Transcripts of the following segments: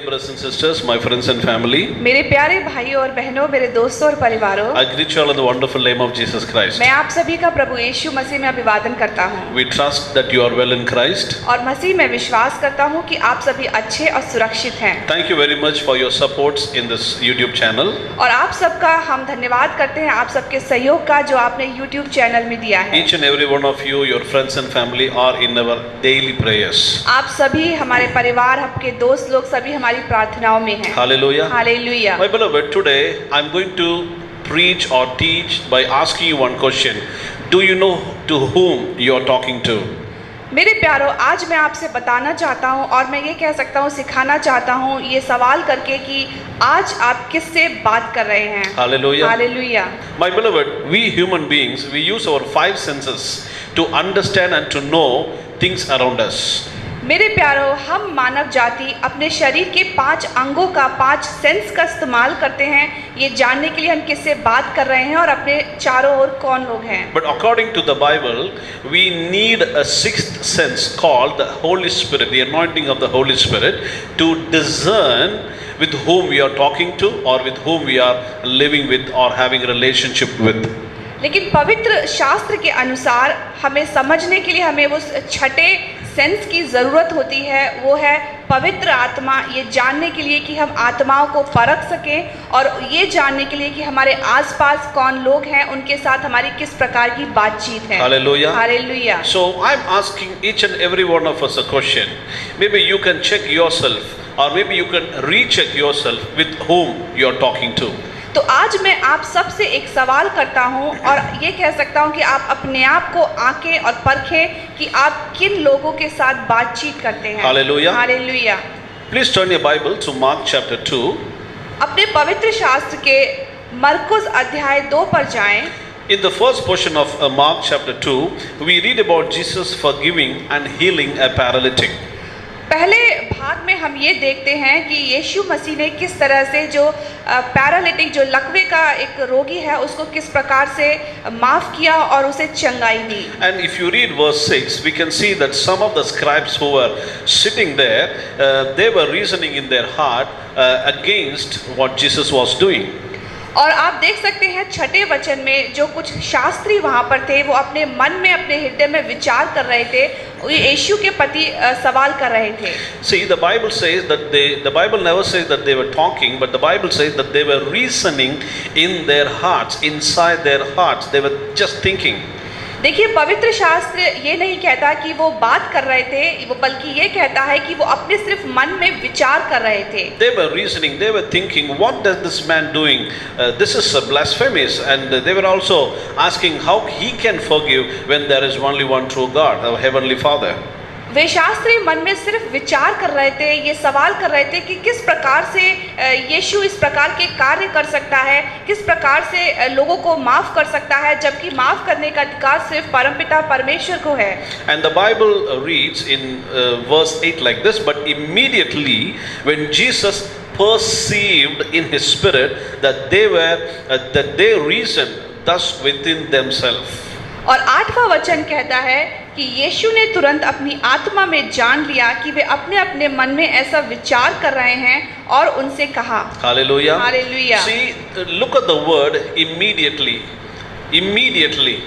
brothers and sisters, my friends and family, मेरे प्यारे भाइयों और बहनों, मेरे दोस्तों और परिवारों, I greet you all in the wonderful name of Jesus Christ. मैं आप सभी का प्रभु यीशु मसीह में अभिवादन करता हूँ We trust that you are well in Christ. और मसीह में विश्वास करता हूँ कि आप सभी अच्छे और सुरक्षित हैं। Thank you very much for your supports in this YouTube channel. और आप सबका हम धन्यवाद करते हैं, आप सबके सहयोग का जो आपने YouTube चैनल में दिया है। Each and every one of you, your friends and family are in our daily prayers. आप सभी हमारे परिवार, आपके दोस्त लोग सभी हमारी प्रार्थनाओं में हैं। Hallelujah. Hallelujah. My beloved, today I'm going to preach or teach by asking you one question. Do you know to whom you are talking to? मेरे प्यारों, आज मैं आपसे बताना चाहता हूँ और मैं ये कह सकता हूँ, सिखाना चाहता हूँ ये सवाल करके कि आज आप किससे बात कर रहे हैं। Hallelujah. Hallelujah. My beloved, we human beings, we use our five senses to understand and to know things around us. मेरे प्यारों, हम मानव जाति अपने शरीर के 5 अंगों का 5 सेंस का इस्तेमाल करते हैं ये जानने के लिए हम किससे बात कर रहे हैं और अपने चारों ओर कौन लोग हैं। But according to the Bible, we need a sixth sense called the Holy Spirit, the anointing of the Holy Spirit, to discern with whom we are talking to or with whom we are living with or having a relationship with. लेकिन पवित्र शास्त्र के अनुसार हमें समझने के लिए हमें उस छठे सेंस की ज़रूरत होती है, वो है पवित्र आत्मा। ये जानने के लिए कि हम आत्माओं को परख सकें और ये जानने के लिए कि हमारे आसपास कौन लोग हैं, उनके साथ हमारी किस प्रकार की बातचीत है। Hallelujah. Hallelujah. So I'm asking each and every one of us a question. Maybe you can check yourself or maybe you can recheck yourself with whom you are talking to. तो आज मैं आप सबसे एक सवाल करता हूँ और ये कह सकता हूँ कि आप अपने आप को आंकें और परखें कि आप किन लोगों के साथ बातचीत करते हैं। Hallelujah. Hallelujah. Please turn your Bible to Mark chapter 2. अपने पवित्र शास्त्र के मरकुस अध्याय 2 पर जाएं। In the first portion of Mark chapter 2, we read about Jesus forgiving and healing a paralytic. पहले भाग में हम ये देखते हैं कि यीशु मसीह ने किस तरह से जो पैरालिटिक, जो लकवे का एक रोगी है, उसको किस प्रकार से माफ़ किया और उसे चंगाई दी। And if you read verse 6, we can see that some of the scribes who were sitting there, they were reasoning in their heart against what Jesus was doing. और आप देख सकते हैं छठे वचन में जो कुछ शास्त्री वहाँ पर थे, वो अपने मन में, अपने हृदय में विचार कर रहे थे, यीशु के प्रति सवाल कर रहे थे। See, the Bible says that the Bible never says that they were talking, but the Bible says that they were reasoning in their hearts, inside their hearts. They were just thinking. देखिए, पवित्र शास्त्र ये नहीं कहता कि वो बात कर रहे थे, वो बल्कि ये कहता है कि वो अपने सिर्फ मन में विचार कर रहे थे। They were reasoning, they were thinking, what does this man doing? This is blasphemous. And they were also asking how he can forgive when there is only one true God, our heavenly Father. वे शास्त्री मन में सिर्फ विचार कर रहे थे, ये सवाल कर रहे थे कि किस प्रकार से यीशु इस प्रकार के कार्य कर सकता है, किस प्रकार से लोगों को माफ़ कर सकता है, जबकि माफ़ करने का अधिकार सिर्फ परमपिता परमेश्वर को है। And the Bible reads in verse 8 like this, but immediately when Jesus perceived in his spirit that they reasoned thus within themselves. और 8वां वचन कहता है कि यीशु ने तुरंत अपनी आत्मा में जान लिया कि वे अपने अपने मन में ऐसा विचार कर रहे हैं और उनसे कहा। Hallelujah. Hallelujah. See, look at the word immediately. Immediately.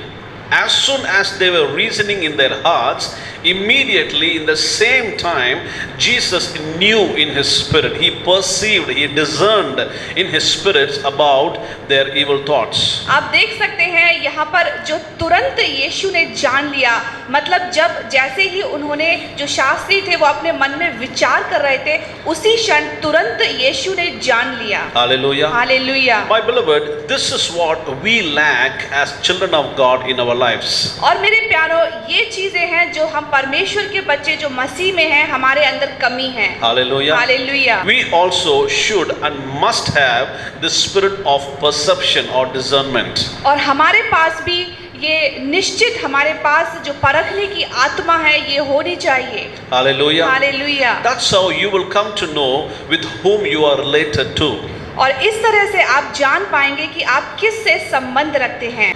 As soon as they were reasoning in their hearts, immediately in the same time, Jesus knew in his spirit. He perceived, he discerned in his spirits about their evil thoughts. आप देख सकते हैं यहाँ पर जो तुरंत यीशु ने जान लिया, मतलब जब जैसे ही उन्होंने, जो शास्त्री थे वो अपने मन में विचार कर रहे थे, उसी क्षण तुरंत यीशु ने जान लिया। Hallelujah. Hallelujah. My beloved, this is what we lack as children of God in our lives. और मेरे प्यारों, ये चीजें हैं जो हम परमेश्वर के बच्चे जो मसीह में हैं, हमारे अंदर कमी है। Hallelujah. Hallelujah. We also should and must have the spirit of perception or discernment. और हमारे पास भी ये निश्चित, हमारे पास जो परखने की आत्मा है ये होनी चाहिए। Hallelujah. Hallelujah. That's how you will come to know with whom you are related to. और इस तरह से आप जान पाएंगे कि आप किस से संबंध रखते हैं।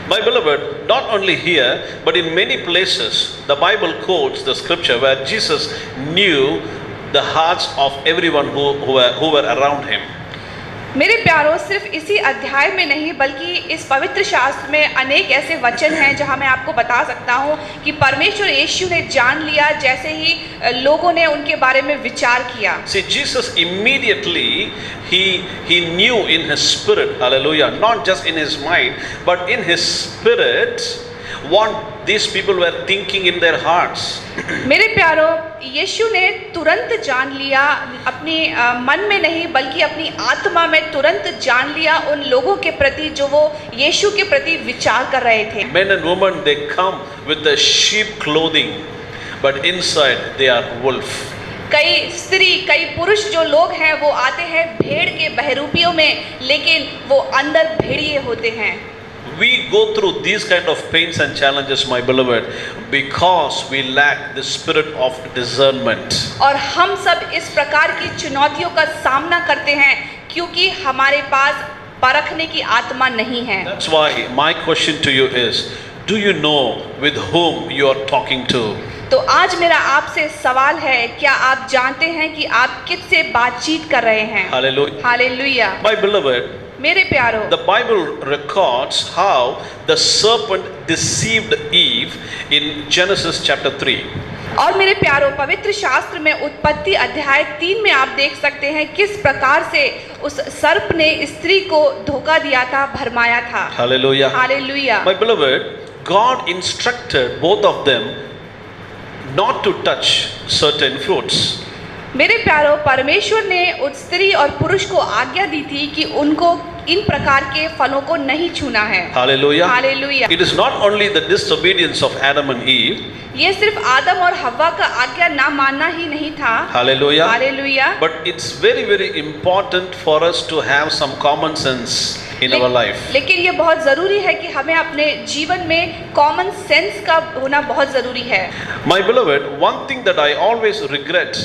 My beloved, not only here, but in many places, the Bible quotes the scripture where Jesus knew the hearts of everyone who were around him. मेरे प्यारों, सिर्फ इसी अध्याय में नहीं बल्कि इस पवित्र शास्त्र में अनेक ऐसे वचन हैं जहां मैं आपको बता सकता हूं कि परमेश्वर यीशु ने जान लिया जैसे ही लोगों ने उनके बारे में विचार किया। See, Jesus immediately he knew in his spirit, hallelujah, not just in his mind, but in his spirit what these people were thinking in their hearts. मेरे प्यारों, यीशु ने तुरंत जान लिया, अपनी मन में नहीं बल्कि अपनी आत्मा में तुरंत जान लिया उन लोगों के प्रति जो वो यीशु के प्रति विचार कर रहे थे। Men and women, they come with the sheep clothing, but inside they are wolf. कई स्त्री, कई पुरुष जो लोग हैं वो आते हैं भेड़ के बहरूपियों में, लेकिन वो अंदर भेड़िए होते हैं। We go through these kind of pains and challenges, my beloved, because we lack the spirit of discernment. और हम सब इस प्रकार की चुनौतियों का सामना करते हैं क्योंकि हमारे पास परखने की आत्मा नहीं है। That's why my question to you is, do you know with whom you are talking to? तो आज मेरा आपसे सवाल है, क्या आप जानते हैं कि आप किससे बातचीत कर रहे हैं? Hallelujah. हालेलुया। My beloved, मेरे प्यारों, the Bible records how the serpent deceived Eve in Genesis chapter 3. और मेरे प्यारों, पवित्र शास्त्र में उत्पत्ति अध्याय 3 में आप देख सकते हैं किस प्रकार से उस सर्प ने स्त्री को धोखा दिया था, भरमाया था। Hallelujah. Hallelujah. My beloved, God instructed both of them not to touch certain fruits. मेरे प्यारों, परमेश्वर ने उस स्त्री और पुरुष को आज्ञा दी थी कि उनको इन प्रकार के फलों को नहीं छूना है। Hallelujah. Hallelujah. It is not only the disobedience of Adam and Eve. ये सिर्फ आदम और हव्वा का आज्ञा ना मानना ही नहीं था। Hallelujah. Hallelujah. But it's very, very important for us to have some common sense in our life. लेकिन ये बहुत ज़रूरी है कि हमें अपने जीवन में कॉमन सेंस का होना बहुत ज़रूरी है। My beloved, one thing that I always regret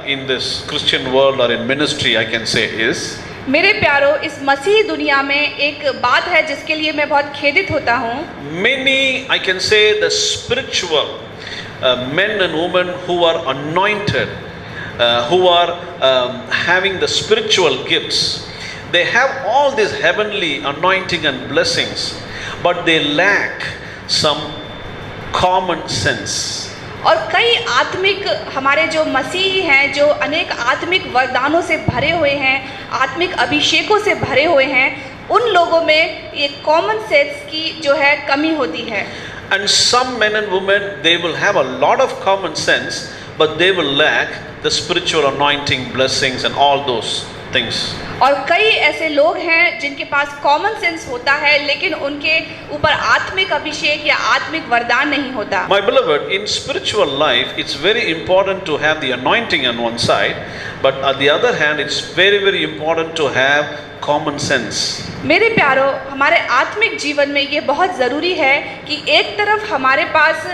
in this Christian world or in ministry, I can say, is मेरे प्यारों, इस मसीही दुनिया में एक बात है जिसके लिए मैं बहुत खेदित होता हूँ। many, I can say, the spiritual men and women who are anointed, who are having the spiritual gifts, they have all these heavenly anointing and blessings, but they lack some common sense. और कई आत्मिक हमारे जो मसीही हैं, जो अनेक आत्मिक वरदानों से भरे हुए हैं, आत्मिक अभिषेकों से भरे हुए हैं, उन लोगों में ये कॉमन सेंस की जो है कमी होती है। And some men and women, they will have a lot of common sense, but they will lack the spiritual anointing, blessings and all those things. और कई ऐसे लोग हैं जिनके पास कॉमन सेंस होता है लेकिन उनके ऊपर आत्मिक अभिषेक या आत्मिक वरदान नहीं होता। My beloved, in spiritual life, it's very important to have the anointing on one side, but on the other hand, it's very, very important to have common sense. मेरे प्यारों, हमारे आत्मिक जीवन में ये बहुत ज़रूरी है कि एक तरफ हमारे पास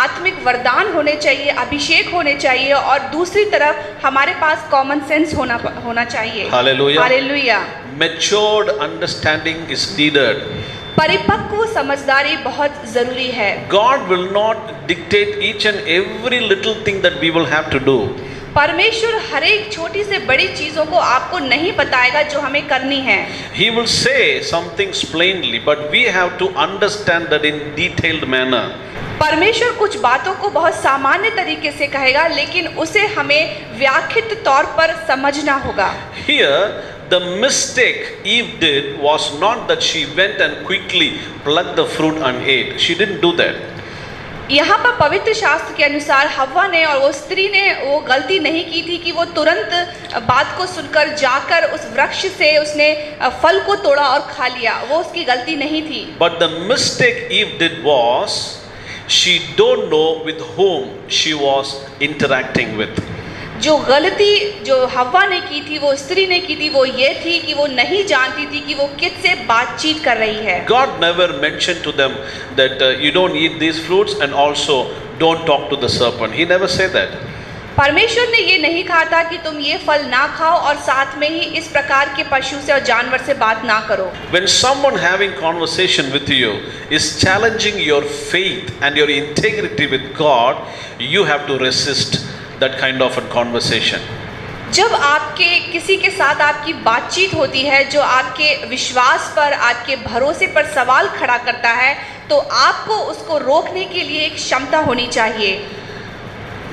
आत्मिक वरदान होने चाहिए, अभिषेक होने चाहिए, और दूसरी तरफ हमारे पास कॉमन सेंस होना चाहिए। Hallelujah. Hallelujah. Matured understanding is needed. परिपक्व समझदारी बहुत ज़रूरी है। God will not dictate each and every little thing that we will have to do. परमेश्वर हर एक छोटी से बड़ी चीज़ों को आपको नहीं बताएगा जो हमें करनी है। He will say some things plainly, but we have to understand that in detailed manner. परमेश्वर कुछ बातों को बहुत सामान्य तरीके से कहेगा, लेकिन उसे हमें व्याख्यात तौर पर समझना होगा। Here, the mistake Eve did was not that she went and quickly plucked the fruit and ate. She didn't do that. यहाँ पर पवित्र शास्त्र के अनुसार हव्वा ने और वो स्त्री ने वो गलती नहीं की थी कि वो तुरंत बात को सुनकर जाकर उस वृक्ष से उसने फल को तोड़ा और खा लिया। वो उसकी गलती नहीं थी। But the mistake Eve did was she don't know with whom she was interacting with. जो गलती जो हव्वा ने की थी, वो स्त्री ने की थी, वो ये थी कि वो नहीं जानती थी कि वो किससे बातचीत कर रही है। God never mentioned to them that you don't eat these fruits and also don't talk to the serpent. He never said that. परमेश्वर ने ये नहीं कहा था कि तुम ये फल ना खाओ और साथ में ही इस प्रकार के पशु से और जानवर से बात ना करो। When someone having conversation with you is challenging your faith and your integrity with God, you have to resist that kind of a conversation. जब आपके किसी के साथ आपकी बातचीत होती है जो आपके विश्वास पर, आपके भरोसे पर सवाल खड़ा करता है, तो आपको उसको रोकने के लिए एक क्षमता होनी चाहिए।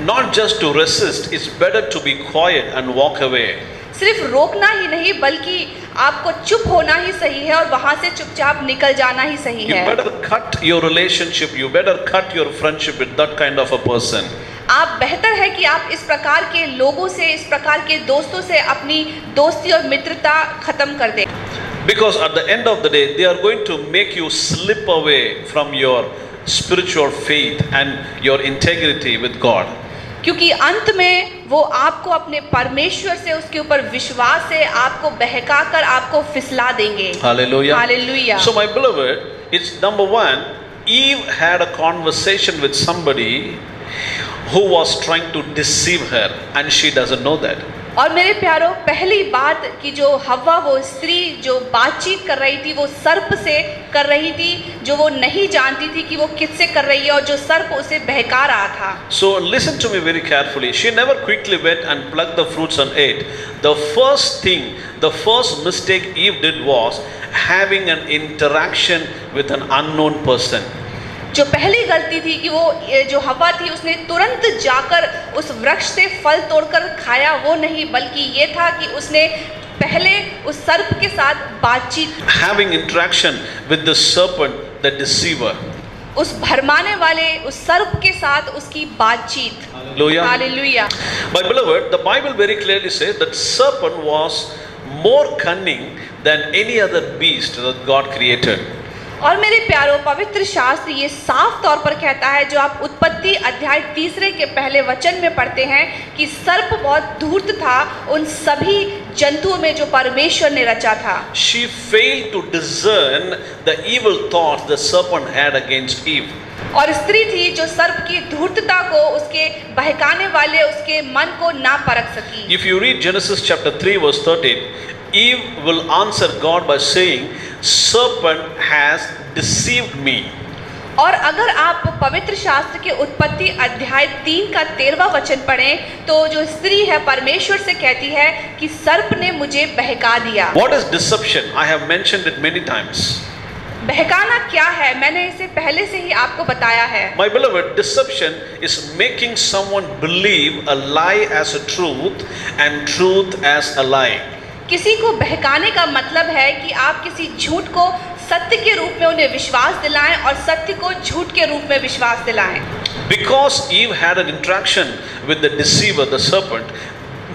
Not just to resist, it's better to be quiet and walk away. सिर्फ रोकना ही नहीं बल्कि आपको चुप होना ही सही है और वहां से चुपचाप निकल जाना ही सही You है। better cut your relationship, you better cut your friendship with that kind of a person. आप बेहतर है कि आप इस प्रकार के लोगों से, इस प्रकार के दोस्तों से अपनी दोस्ती और मित्रता खत्म कर दें। Because at the end of the day, they are going to make you slip away from your spiritual faith and your integrity with God. क्योंकि अंत में वो आपको अपने परमेश्वर से, उसके ऊपर विश्वास से आपको बहकाकर आपको फिसला देंगे। Hallelujah. Hallelujah. So my beloved, it's number one, Eve had a conversation with somebody who was trying to deceive her and she doesn't know that. और मेरे प्यारों, पहली बात कि जो हव्वा, वो स्त्री जो बातचीत कर रही थी वो सर्प से कर रही थी, जो वो नहीं जानती थी कि वो किससे कर रही है और जो सर्प उसे बहका रहा था। So listen to me very carefully. She never quickly went and plucked the fruits and ate. The first thing, the first mistake Eve did was having an interaction with an unknown person. जो पहली गलती थी कि वो जो हवा थी उसने तुरंत जाकर उस वृक्ष से फल तोड़कर खाया, वो नहीं बल्कि ये था कि उसने पहले उस सर्प के साथ बातचीत, Having interaction with the serpent, the deceiver. उस भरमाने वाले उस सर्प के साथ उसकी बातचीत। Hallelujah. Hallelujah. My beloved, the Bible very clearly says that serpent was more cunning than any other beast that God created. और मेरे प्यारों, पवित्र शास्त्र ये साफ तौर पर कहता है, जो आप उत्पत्ति अध्याय 3 के पहले वचन में पढ़ते हैं, कि सर्प बहुत धूर्त था उन सभी जंतुओं में जो परमेश्वर ने रचा था। She failed to discern the evil thoughts the serpent had against Eve. और स्त्री थी जो सर्प की धूर्तता को, उसके बहकाने वाले उसके मन को ना परख सकी। If you read Genesis chapter 3 verse 13, Eve will answer God by saying, serpent has deceived me. और अगर आप पवित्र शास्त्र के उत्पत्ति अध्याय 3 का 13वां वचन पढ़ें, तो जो स्त्री है परमेश्वर से कहती है कि सर्प ने मुझे बहका दिया। What is deception? I have mentioned it many times. बहकाना क्या है, मैंने इसे पहले से ही आपको बताया है। My beloved, deception is making someone believe a lie as a truth and truth as a lie. किसी को बहकाने का मतलब है कि आप किसी झूठ को सत्य के रूप में उन्हें विश्वास दिलाएं और सत्य को झूठ के रूप में विश्वास दिलाएं। Because Eve had an interaction with the deceiver, the serpent,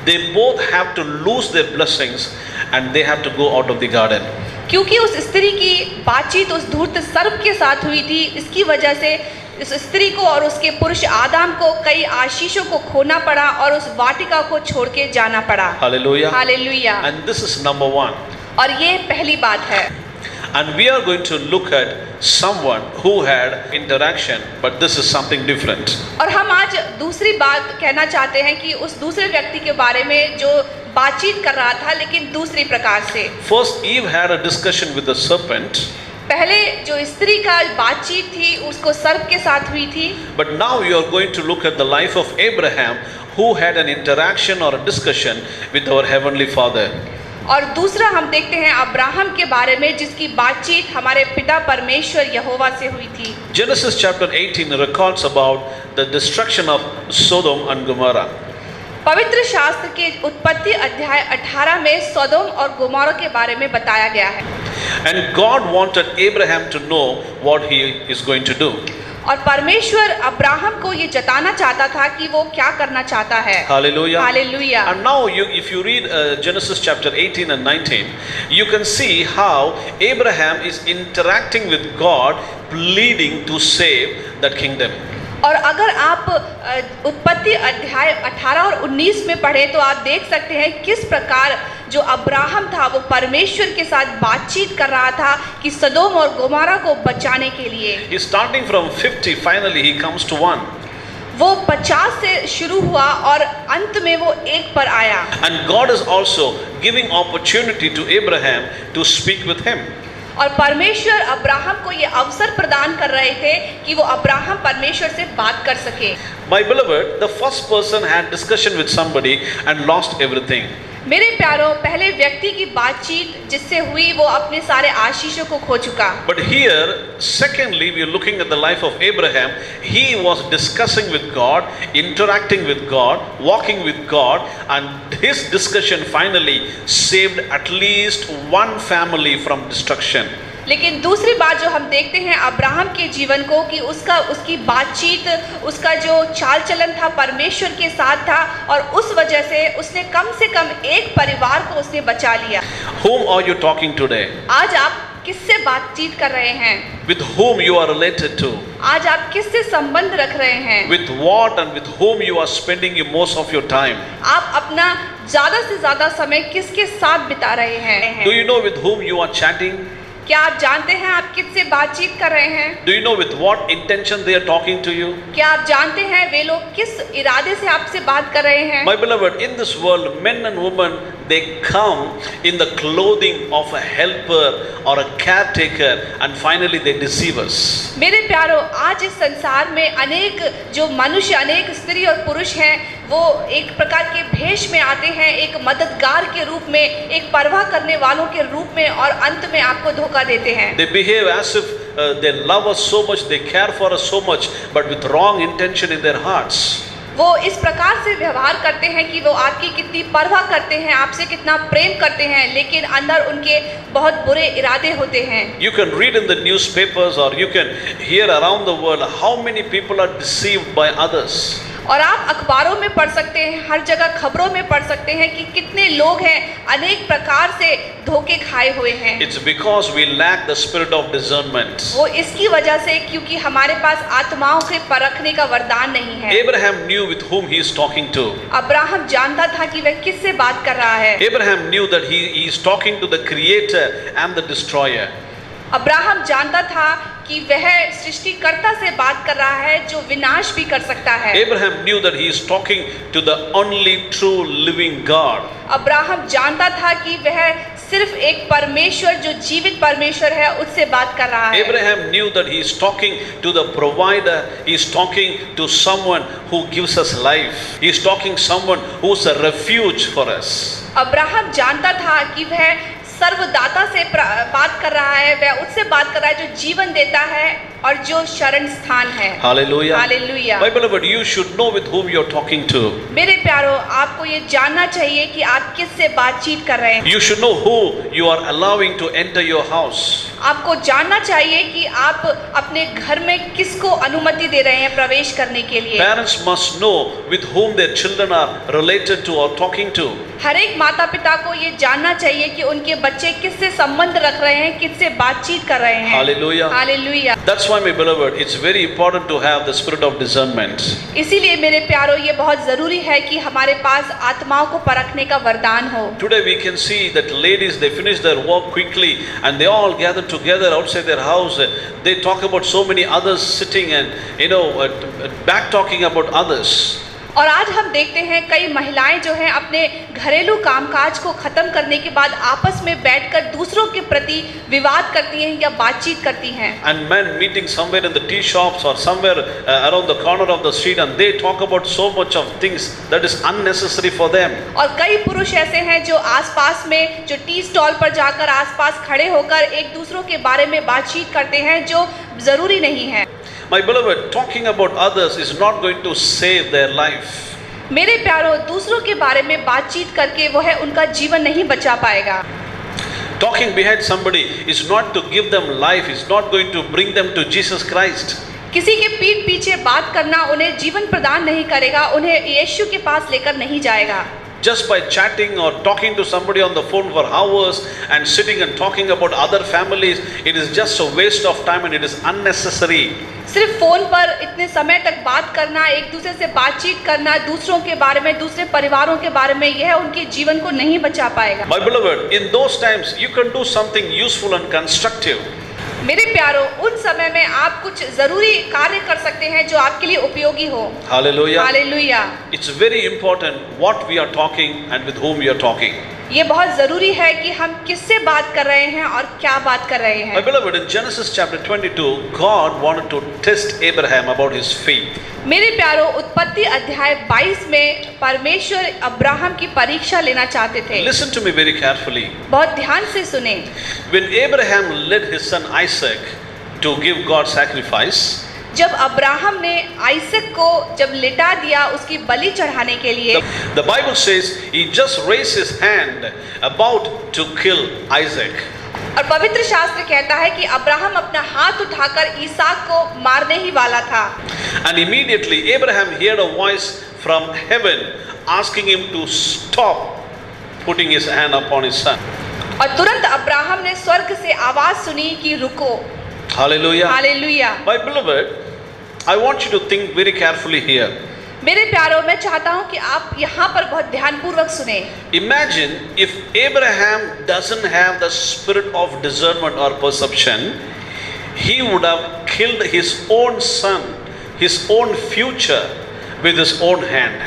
they both have to lose their blessings and they have to go out of the garden. क्योंकि उस स्त्री की बातचीत उस धूर्त सर्प के साथ हुई थी, इसकी वजह से इस स्त्री को और उसके पुरुष आदम को कई आशीषों को खोना पड़ा और उस वाटिका को छोड़ के जाना पड़ा। Hallelujah. Hallelujah. And this is number one. और ये पहली बात है। And we are going to look at someone who had interaction, but this is something different. और हम आज दूसरी बात कहना चाहते हैं कि उस दूसरे व्यक्ति के बारे में जो बातचीत कर रहा था, लेकिन दूसरी प्रकार से। First, Eve had a discussion with the serpent. पहले जो स्त्री का बातचीत थी उसको सर्प के साथ हुई थी। But now you are going to look at the life of Abraham, who had an interaction or a discussion with our heavenly Father. और दूसरा हम देखते हैं अब्राहम के बारे में, जिसकी बातचीत हमारे पिता परमेश्वर यहोवा से हुई थी। Genesis chapter 18 records about the destruction of Sodom and Gomorrah. पवित्र शास्त्र के उत्पत्ति अध्याय 18 में सोदोम और गोमोरा के बारे में बताया गया है। And God wanted Abraham to know what he is going to do. और परमेश्वर अब्राहम को ये जताना चाहता था कि वो क्या करना चाहता है। Hallelujah. Hallelujah. And now if you read Genesis chapter 18 and 19, you can see how Abraham is interacting with God, pleading to save that kingdom. और अगर आप उत्पत्ति अध्याय 18 और 19 में पढ़े तो आप देख सकते हैं किस प्रकार जो अब्राहम था वो परमेश्वर के साथ बातचीत कर रहा था कि सदोम और गोमोरा को बचाने के लिए। He's starting from 50, finally he comes to 1. वो 50 से शुरू हुआ और अंत में वो 1 पर आया। And God is also giving opportunity to Abraham to speak with him. और परमेश्वर अब्राहम को ये अवसर प्रदान कर रहे थे कि वो अब्राहम परमेश्वर से बात कर सके। My beloved, the first person had discussion with somebody and lost everything. मेरे प्यारों, पहले व्यक्ति की बातचीत जिससे हुई वो अपने सारे आशीषों को खो चुका। But here, secondly, we are looking at the life of Abraham. He was discussing with God, interacting with God, walking with God, and his discussion finally saved at least one family from destruction. लेकिन दूसरी बात जो हम देखते हैं Abraham के जीवन को कि उसकी बातचीत, उसका जो चाल चलन था परमेश्वर के साथ था और उस वजह से उसने कम से कम एक परिवार को उसने बचा लिया। Whom are you talking today? आज आप किससे बातचीत कर रहे हैं? With whom you are related to? आज आप किससे संबंध रख रहे हैं? With what and with whom you are spending your most of your time? आप अपना ज़्यादा से ज़्यादा समय किसके साथ बिता रहे हैं? Do you know with whom you are chatting? क्या आप जानते हैं आप किससे बातचीत कर रहे हैं? Do you know with what intention they are talking to you? क्या आप जानते हैं वे लोग किस इरादे से आपसे बात कर रहे हैं? My beloved, in this world, men and women, they come in the clothing of a helper or a caretaker, and finally they deceive us. मेरे प्यारों, आज इस संसार में अनेक जो मनुष्य, अनेक स्त्री और पुरुष हैं, वो एक प्रकार के भेष में आते हैं, एक मददगार के रूप में, एक परवाह करने वालों के रूप में, और अंत में आपको धोखा देते हैं। They behave as if they love us so much, they care for us so much, but with wrong intention in their hearts. वो इस प्रकार से व्यवहार करते हैं कि वो आपकी कितनी परवाह करते हैं, आपसे कितना प्रेम करते हैं, लेकिन अंदर उनके बहुत बुरे इरादे होते हैं। You can read in the newspapers or you can hear around the world how many people are deceived by others. और आप अखबारों में पढ़ सकते हैं, हर जगह खबरों में पढ़ सकते हैं कि कितने लोग हैं अनेक प्रकार से धोखे खाए हुए हैं। It's because we lack the spirit of discernment. वो इसकी वजह से क्योंकि हमारे पास आत्माओं के परखने का वरदान नहीं है। Abraham knew with whom he is talking to. Abraham जानता था कि वह किससे बात कर रहा है। Abraham knew that he is talking to the creator and the destroyer. Abraham जानता था कि वह सृष्टिकर्ता से बात कर रहा है जो विनाश भी कर सकता है। Abraham knew that he is talking to the only true living God. Abraham जानता था कि वह सिर्फ एक परमेश्वर जो जीवित परमेश्वर है उससे बात कर रहा है। Abraham knew that he is talking to the provider. He is talking to someone who gives us life. He is talking someone who is a refuge for us. Abraham जानता था कि वह सर्वदाता से बात कर रहा है, वह उससे बात कर रहा है जो जीवन देता है और जो शरण स्थान है। Hallelujah. Hallelujah. My beloved, you should know with whom you are talking to. मेरे प्यारों, आपको ये जानना चाहिए कि आप किससे बातचीत कर रहे हैं। You should know who you are allowing to enter your house. आपको जानना चाहिए कि आप अपने घर में किसको अनुमति दे रहे हैं प्रवेश करने के लिए। Parents must know with whom their children are related to or talking to. हर एक माता पिता को ये जानना चाहिए कि उनके बच्चे किससे संबंध रख रहे हैं, किससे बातचीत कर रहे हैं। Hallelujah. Hallelujah. That's why, my beloved, it's very important to have the spirit of discernment. इसीलिए मेरे प्यारों, ये बहुत जरूरी है कि हमारे पास आत्माओं को परखने का वरदान हो। Today we can see that ladies, they finish their work quickly and they all gather together outside their house. They talk about so many others sitting and back talking about others. और आज हम देखते हैं कई महिलाएं जो हैं अपने घरेलू कामकाज को खत्म करने के बाद आपस में बैठकर दूसरों के प्रति विवाद करती हैं या बातचीत करती हैं। And men meeting somewhere in the tea shops or somewhere around the corner of the street and they talk about so much of things that is unnecessary for them. और कई पुरुष ऐसे हैं जो आसपास में जो टी स्टॉल पर जाकर आसपास खड़े होकर एक दूसरों के बारे में बातचीत करते हैं जो जरूरी नहीं है। My beloved, talking about others is not going to save their life. मेरे प्यारों, दूसरों के बारे में बातचीत करके वो है उनका जीवन नहीं बचा पाएगा। Talking behind somebody is not to give them life, is not going to bring them to Jesus Christ. किसी के पीठ पीछे बात करना उन्हें जीवन प्रदान नहीं करेगा, उन्हें यीशु के पास लेकर नहीं जाएगा। Just by chatting or talking to somebody on the phone for hours and sitting and talking about other families, it is just a waste of time and it is unnecessary. सिर्फ फोन पर इतने समय तक बात करना, एक दूसरे से बातचीत करना, दूसरों के बारे में, दूसरे परिवारों के बारे में, यह उनके जीवन को नहीं बचा पाएगा। My beloved, in those times you can do something useful and constructive. मेरे प्यारों, उन समय में आप कुछ जरूरी कार्य कर सकते हैं जो आपके लिए उपयोगी हो। Hallelujah. Hallelujah. It's very important what we are talking and with whom we are talking. ये बहुत ज़रूरी है कि हम किससे बात कर रहे हैं और क्या बात कर रहे My हैं। beloved, in Genesis chapter 22, God wanted to test Abraham about his faith. मेरे प्यारो, उत्पत्ति अध्याय 22 में परमेश्वर अब्राहम की परीक्षा लेना चाहते थे। Listen to me very carefully. बहुत ध्यान से सुने। When Abraham led his son Isaac to give God sacrifice, जब अब्राहम ने आइसक को जब लिटा दिया उसकी बलि चढ़ाने के लिए, the Bible says he just raised his hand about to kill Isaac. और पवित्र शास्त्र कहता है कि अब्राहम अपना हाथ उठाकर ईसाक को मारने ही वाला था। And immediately Abraham heard a voice from heaven asking him to stop putting his hand upon his son. और तुरंत अब्राहम ने स्वर्ग से आवाज सुनी कि रुको। Hallelujah. Hallelujah. My beloved, I want you to think very carefully here. मेरे प्यारो, मैं चाहता हूँ कि आप यहाँ पर बहुत ध्यानपूर्वक सुने। Imagine if Abraham doesn't have the spirit of discernment or perception, he would have killed his own son, his own future with his own hand.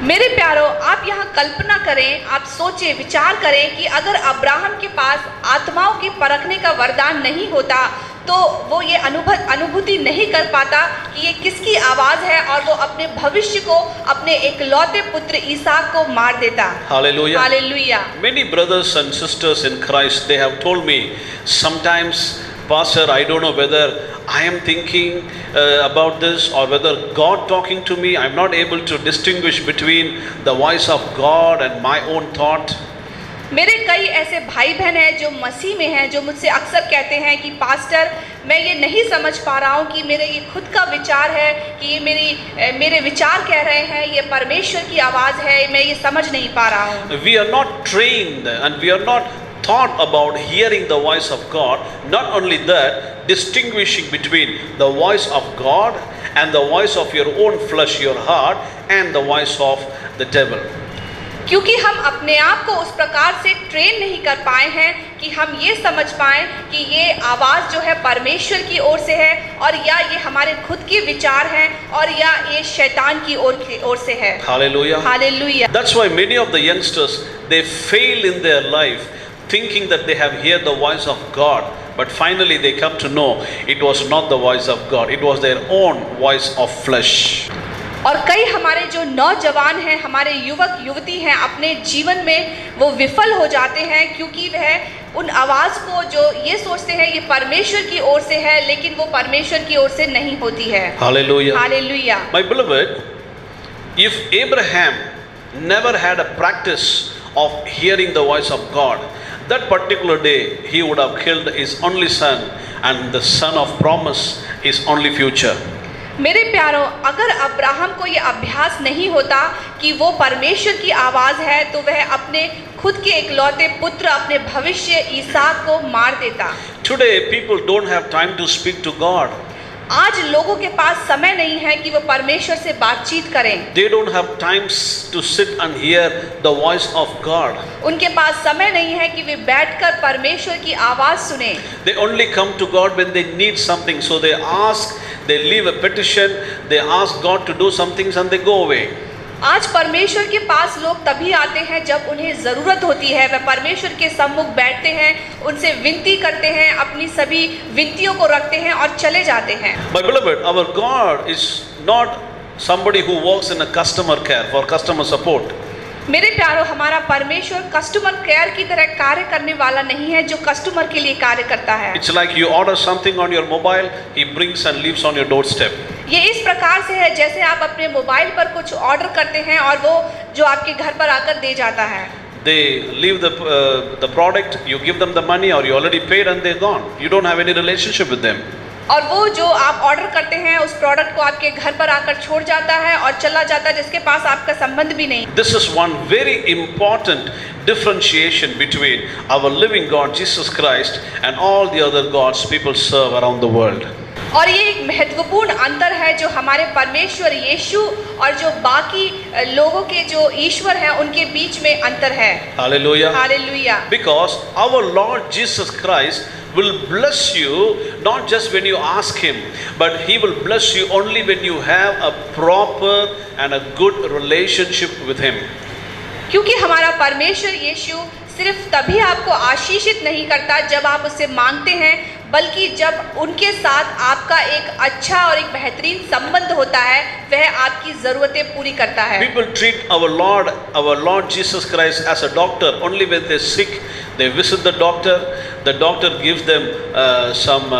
मेरे प्यारो, आप यहाँ कल्पना करें, आप सोचें, विचार करें कि अगर अब्राहम के पास आत्माओं की परखने का वरदान नहीं होता तो वो ये अनुभूति नहीं कर पाता कि ये किसकी आवाज़ है और वो अपने भविष्य को, अपने एकलौते पुत्र ईसाक को मार देता। Hallelujah. Hallelujah. Many brothers and sisters in Christ, they have told me sometimes, Pastor, I don't know whether I am thinking about this or whether God talking to me. I'm not able to distinguish between the voice of God and my own thought. मेरे कई ऐसे भाई बहन हैं जो मसीह में हैं, जो मुझसे अक्सर कहते हैं कि पास्टर, मैं ये नहीं समझ पा रहा हूँ कि मेरे ये खुद का विचार है कि ये मेरे विचार कह रहे हैं, ये परमेश्वर की आवाज़ है, मैं ये समझ नहीं पा रहा हूँ। We are not trained and we are not thought about hearing the voice of God. Not only that, distinguishing between the voice of God and the voice of your own flesh, your heart, and the voice of the devil. क्योंकि हम अपने आप को उस प्रकार से train नहीं कर पाए हैं कि हम ये समझ पाएं कि ये आवाज़ जो है परमेश्वर की ओर से है और या ये हमारे खुद के विचार हैं और या ये शैतान की ओर से है। Hallelujah. Hallelujah. That's why many of the youngsters, they fail in their life thinking that they have heard the voice of God, but finally they come to know it was not the voice of God, it was their own voice of flesh. और कई हमारे जो नौजवान हैं, हमारे युवक युवती हैं, अपने जीवन में वो विफल हो जाते हैं क्योंकि वह उन आवाज़ को जो ये सोचते हैं ये परमेश्वर की ओर से है, लेकिन वो परमेश्वर की ओर से नहीं होती है। Hallelujah. Hallelujah. My beloved, if Abraham never had a practice of hearing the voice of God, that particular day he would have killed his only son and the son of promise, his only future. मेरे प्यारो, अगर Abraham को ये अभ्यास नहीं होता कि वो परमेश्वर की आवाज़ है तो वह अपने खुद के एकलौते पुत्र, अपने भविष्य ईसाक को मार देता। Today people don't have time to speak to God. आज लोगों के पास समय नहीं है कि वो परमेश्वर से बातचीत करें। They don't have time to sit and hear the voice of God. उनके पास समय नहीं है कि वे बैठकर परमेश्वर की आवाज़ सुने। They only come to God when they need something, so they ask, they leave a petition, they ask God to do some things and they go away. आज परमेश्वर के पास लोग तभी आते हैं जब उन्हें ज़रूरत होती है, वह परमेश्वर के सम्मुख बैठते हैं, उनसे विनती करते हैं, अपनी सभी विनतियों को रखते हैं और चले जाते हैं। My beloved, our God is not somebody who works in a customer care for customer support. मेरे प्यारो, हमारा परमेश्वर कस्टमर केयर की तरह कार्य करने वाला नहीं है जो कस्टमर के लिए कार्य करता है। It's like you order something on your mobile, he brings and leaves on your doorstep. ये इस प्रकार से है जैसे आप अपने मोबाइल पर कुछ ऑर्डर करते हैं और वो जो आपके घर पर आकर दे जाता है। They leave the product, you give them the money or you already paid and they're gone. You don't have any relationship with them. और वो जो आप ऑर्डर करते हैं उस प्रोडक्ट को आपके घर पर आकर छोड़ जाता है और चला जाता है, जिसके पास आपका संबंध भी नहीं। This is one very important differentiation between our living God Jesus Christ and all the other gods people serve around the world. और ये एक महत्वपूर्ण अंतर है जो हमारे परमेश्वर यीशु और जो बाकी लोगों के जो ईश्वर हैं उनके बीच में अंतर है। Hallelujah. Hallelujah. Because our Lord Jesus Christ will bless you not just when you ask him, but he will bless you only when you have a proper and a good relationship with him. क्योंकि हमारा परमेश्वर यीशु सिर्फ तभी आपको आशीषित नहीं करता जब आप उससे मांगते हैं, बल्कि जब उनके साथ आपका एक अच्छा और एक बेहतरीन संबंध होता है, वह आपकी ज़रूरतें पूरी करता है। People treat our Lord Jesus Christ as a doctor only when they're sick. They visit the doctor gives them some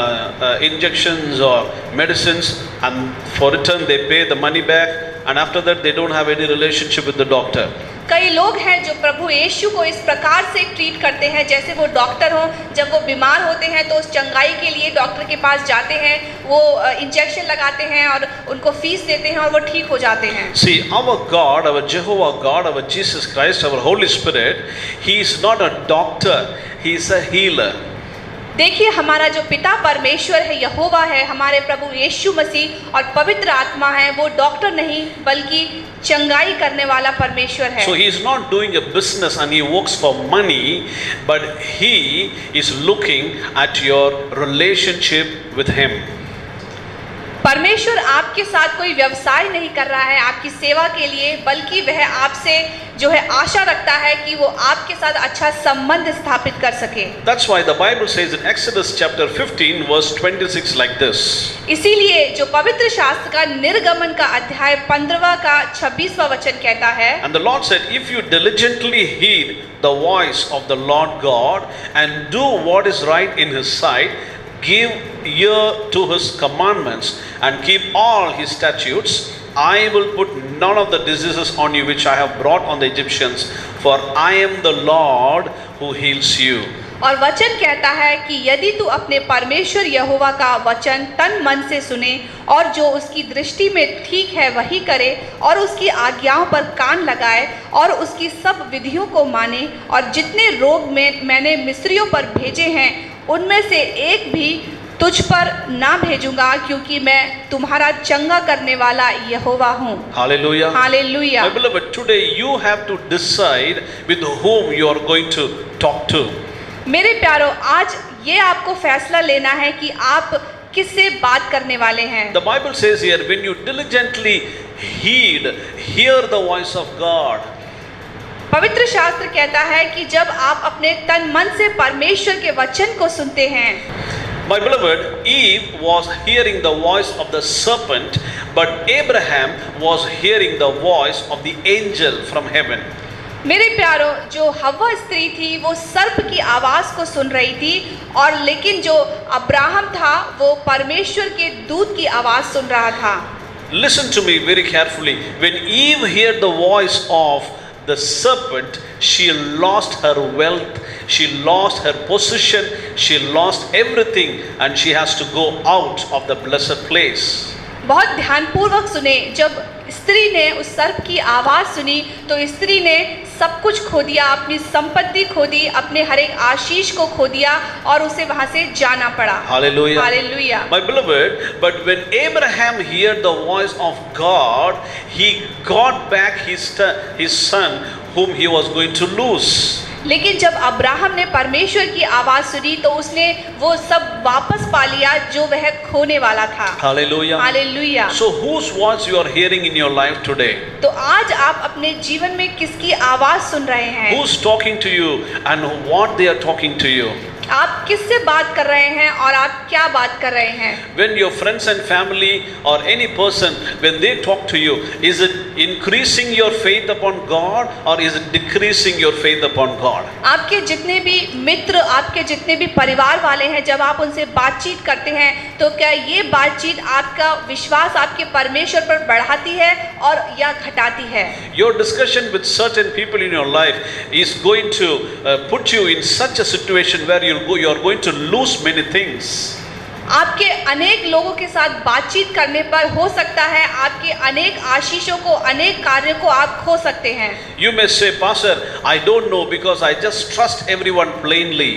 injections or medicines, and for return they pay the money back, and after that they don't have any relationship with the doctor. कई लोग हैं जो प्रभु यीशु को इस प्रकार से treat करते हैं जैसे वो डॉक्टर हो। जब वो बीमार होते हैं तो उस चंगाई के लिए डॉक्टर के पास जाते हैं, वो इंजेक्शन लगाते हैं और उनको फीस देते हैं और वो ठीक हो जाते हैं। See, our God, our Jehovah God, our Jesus Christ, our Holy Spirit, He is not a doctor, He is a healer. देखिए, हमारा जो पिता परमेश्वर है, यहोवा है, हमारे प्रभु यीशु मसीह और पवित्र आत्मा है, वो डॉक्टर नहीं बल्कि चंगाई करने वाला परमेश्वर है। So he is not doing a business and he works for money, but he is looking at your relationship with him. परमेश्वर आपके साथ कोई व्यवसाय नहीं कर रहा है आपकी सेवा के लिए, बल्कि वह आपसे जो है आशा रखता है कि वो आपके साथ अच्छा संबंध स्थापित कर सके। That's why the Bible says in Exodus chapter 15 verse 26 like this. इसीलिए जो पवित्र शास्त्र का निर्गमन का अध्याय 15वां का 26वां वचन कहता है, And the Lord said, if you diligently heed the voice of the Lord God and do what is right in his sight, give ear to his commandments and keep all his statutes, I will put none of the diseases on you which I have brought on the Egyptians, for I am the Lord who heals you. और वचन कहता है कि यदि तू अपने परमेश्वर यहोवा का वचन तन मन से सुने और जो उसकी दृष्टि में ठीक है वही करे और उसकी आज्ञाओं पर कान लगाए और उसकी सब विधियों को माने, और जितने रोग में मैंने मिस्रियों पर भेजे हैं उनमें से एक भी तुझ पर ना भेजूंगा, क्योंकि मैं तुम्हारा चंगा करने वाला यहोवा हूँ। Hallelujah. Hallelujah. My beloved, today you have to decide with whom you are going to talk to. मेरे प्यारों, आज ये आपको फैसला लेना है कि आप किससे बात करने वाले हैं। The Bible says here, when you diligently hear the voice of God. पवित्र शास्त्र कहता है कि जब आप अपने तन मन से परमेश्वर के वचन को सुनते हैं। My beloved, Eve was hearing the voice of the serpent, but Abraham was hearing the voice of the angel from heaven. मेरे प्यारों, जो हव्वा स्त्री थी वो सर्प की आवाज़ को सुन रही थी, और लेकिन जो अब्राहम था वो परमेश्वर के दूत की आवाज़ सुन रहा था। Listen to me very carefully. When Eve heard the voice of the serpent, she lost her wealth, she lost her position, she lost everything, and she has to go out of the blessed place. बहुत ध्यानपूर्वक सुने, जब स्त्री ने उस सर्प की आवाज़ सुनी तो स्त्री ने सब कुछ खो दिया, अपनी संपत्ति खो दी, अपने हर एक आशीष को खो दिया और उसे वहां से जाना पड़ा। Hallelujah. Hallelujah. My beloved, but when Abraham heard the voice of God, he got back his son whom he was going to lose. लेकिन जब अब्राहम ने परमेश्वर की आवाज़ सुनी तो उसने वो सब वापस पा लिया जो वह खोने वाला था। Hallelujah. Hallelujah. So whose voice you are hearing in your life today? तो आज आप अपने जीवन में किसकी आवाज़ सुन रहे हैं? Who's talking to you and what they are talking to you? आप किससे बात कर रहे हैं और आप क्या बात कर रहे हैं? When your friends and family or any person, when they talk to you, is it increasing your faith upon God or is it decreasing your faith upon God? आपके जितने भी मित्र, आपके जितने भी परिवार वाले हैं, जब आप उनसे बातचीत करते हैं तो क्या ये बातचीत आपका विश्वास आपके परमेश्वर पर बढ़ाती है और या घटाती है? Your discussion with certain people in your life is going to put you in such a situation where you are going to lose many things. आपके अनेक लोगों के साथ बातचीत करने पर हो सकता है आपके अनेक आशीषों को, अनेक कार्यों को आप खो सकते हैं। You may say, Pastor, I don't know because I just trust everyone plainly.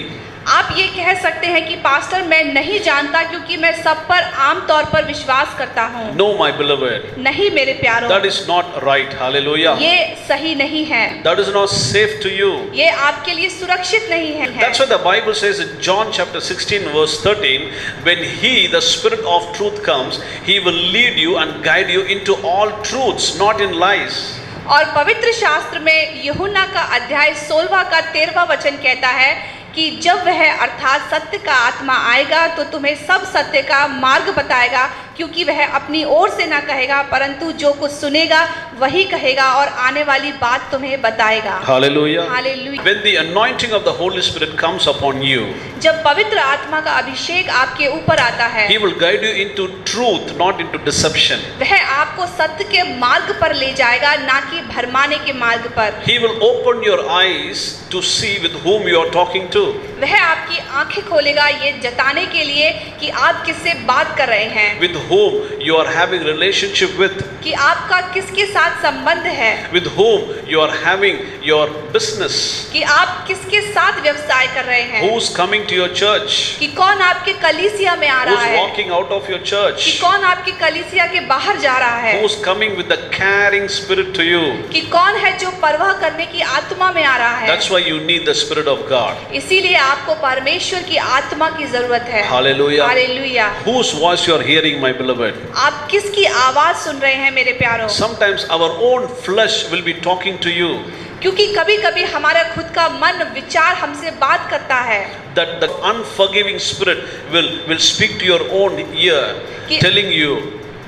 आप ये कह सकते हैं कि पास्टर मैं नहीं जानता क्योंकि मैं सब पर आम तौर पर विश्वास करता हूँ। No, my beloved. नहीं मेरे प्यारों, That is not right. Hallelujah. ये सही नहीं है। That is not safe to you. ये आपके लिए सुरक्षित नहीं है। That's why the Bible says in John chapter 16 verse 13, when he, the Spirit of truth comes, he will lead you and guide you into all truths, not in lies. और पवित्र शास्त्र में यूहन्ना का अध्याय 16 का 13वां वचन कहता है कि जब वह अर्थात सत्य का आत्मा आएगा तो तुम्हें सब सत्य का मार्ग बताएगा, क्योंकि वह अपनी ओर से ना कहेगा परंतु जो कुछ सुनेगा वही कहेगा और आने वाली बात तुम्हें बताएगा। Hallelujah. Hallelujah. When the anointing of the Holy Spirit comes upon you, जब पवित्र आत्मा का अभिषेक आपके ऊपर आता है, He will guide you into truth, not into deception. वह आपको सत्य के मार्ग पर ले जाएगा, ना कि भरमाने के मार्ग पर। He will open your eyes to see with whom you are talking to. वह आपकी आंखें खोलेगा ये जताने के लिए कि आप किससे बात कर रहे हैं, With whom you are having relationship with, कि आपका किसके साथ संबंध है, with whom you are having your business, कि आप किसके साथ व्यवसाय कर रहे हैं, who's coming to your church, कि कौन आपके कलीसिया में आ रहा who's है, walking out of your कि church, कौन आपके कलीसिया के बाहर जा रहा है, who's coming with the caring spirit to you. कि कौन है जो परवाह करने की आत्मा में आ रहा है। That's why you need the Spirit of God. इसीलिए आपको परमेश्वर की आत्मा की जरूरत है। Hallelujah. Hallelujah. Whose voice you are hearing, my beloved? आप किसकी आवाज सुन रहे हैं मेरे प्यारों? Sometimes our own flesh will be talking to you. क्योंकि कभी कभी हमारा खुद का मन विचार हमसे बात करता है, That the unforgiving spirit will speak to your own ear, कि- telling you,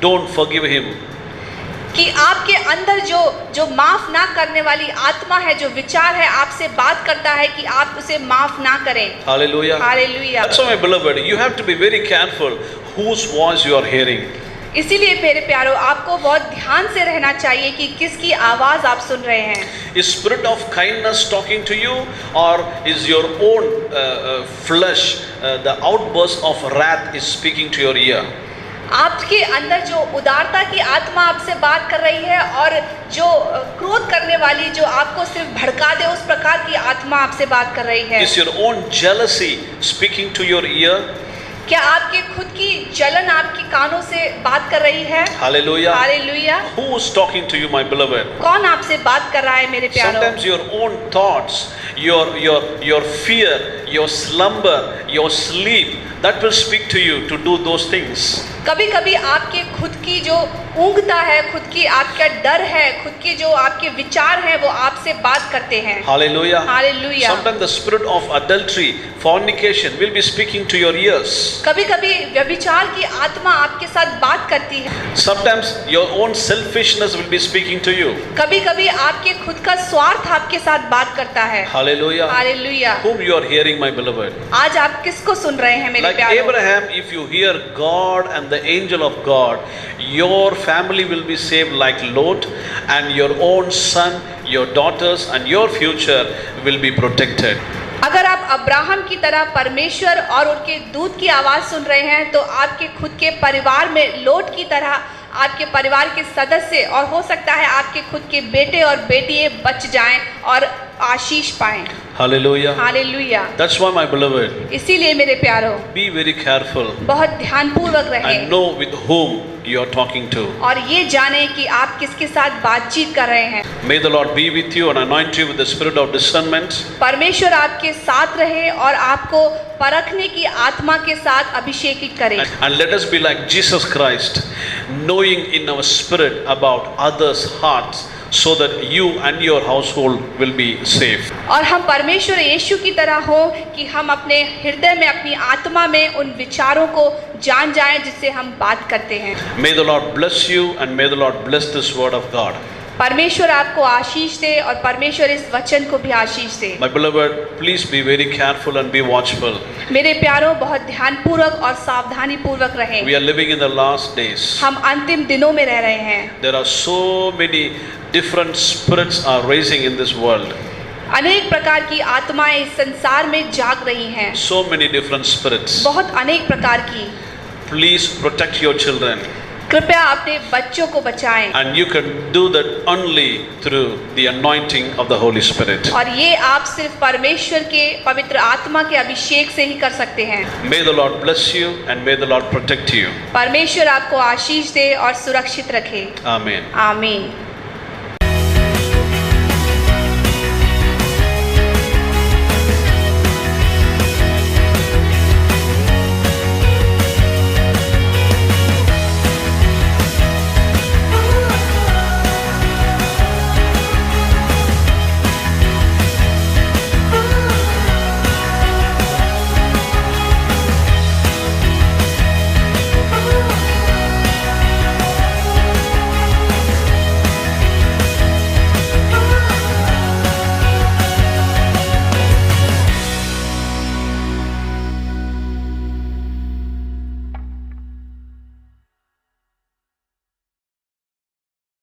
don't forgive him. कि आपके अंदर जो माफ ना करने वाली आत्मा है, जो विचार है, आपसे बात करता है कि आप उसे माफ ना करें। Hallelujah. Hallelujah. That's why, my beloved, you have to be very careful whose voice you are hearing. इसीलिए मेरे प्यारों, आपको बहुत ध्यान से रहना चाहिए कि किसकी आवाज आप सुन रहे हैं। Is spirit of kindness talking to you, or is your own flesh, the outburst of wrath is speaking to your ear? आपके अंदर जो उदारता की आत्मा आपसे बात कर रही है और जो क्रोध करने वाली, जो आपको सिर्फ भड़का दे, उस प्रकार की आत्मा आपसे बात कर रही है। Is your own jealousy speaking to your ear? क्या आपके खुद की जलन आपके कानों से बात कर रही है? Hallelujah. Hallelujah. Who is talking to you, my beloved? कौन आपसे बात कर रहा है मेरे प्यारों? Sometimes your own thoughts, your fear, your slumber, your sleep, that will speak to you to do those things. कभी कभी आपके खुद की जो ऊँघता है, खुद की आपका डर है, खुद के जो आपके विचार हैं, वो आपसे बात करते हैं। Hallelujah. Hallelujah. Sometimes the spirit of adultery, fornication will be speaking to your ears. कभी कभी व्यभिचार की आत्मा आपके साथ बात करती है। Sometimes your own selfishness will be speaking to you. कभी कभी आपके खुद का स्वार्थ आपके साथ बात करता है। Hallelujah. Hallelujah. Whom you are hearing, my beloved? आज आप किसको सुन रहे हैं मेरे Like प्यारों? Abraham, if you hear God and the angel of God, your family will be saved like Lot, and your own son, your daughters, and your future will be protected. अगर आप Abraham की तरह परमेश्वर और उनके दूत की आवाज़ सुन रहे हैं, तो आपके खुद के परिवार में लोट की तरह आपके परिवार के सदस्य, और हो सकता है आपके खुद के बेटे और बेटियां बच जाएं और आशीष पाएं। Hallelujah. Hallelujah. That's why, my beloved, इसीलिए मेरे प्यारों, be very careful बहुत ध्यानपूर्वक and रहें know with whom you are talking to. और ये जाने कि आप किसके साथ बातचीत कर रहे हैं। May the Lord be with you and anoint you with the spirit of discernment. परमेश्वर आपके साथ रहे और आपको परखने की आत्मा के साथ अभिषेकित करे। And let us be like Jesus Christ, knowing in our spirit about others' hearts, so that you and your household will be safe. और हम परमेश्वर यीशु की तरह हो कि हम अपने हृदय में, अपनी आत्मा में उन विचारों को जान जाएं जिससे हम बात करते हैं। May the Lord bless you and may the Lord bless this word of God. परमेश्वर आपको आशीष दे और परमेश्वर इस वचन को भी आशीष दे। My beloved, please be very careful and be watchful. मेरे प्यारों, बहुत ध्यानपूर्वक और सावधानी पूर्वक रहें। We are living in the last days. हम अंतिम दिनों में रह रहे हैं। There are so many different spirits are rising in this world. अनेक प्रकार की आत्माएं इस संसार में जाग रही हैं। So many different spirits. बहुत अनेक प्रकार की। Please protect your children. कृपया अपने बच्चों को बचाएं। And you can do that only through the anointing of the Holy Spirit. और ये आप सिर्फ परमेश्वर के पवित्र आत्मा के अभिषेक से ही कर सकते हैं। May the Lord bless you and may the Lord protect you. परमेश्वर आपको आशीष दे और सुरक्षित रखे। Amen. आमीन।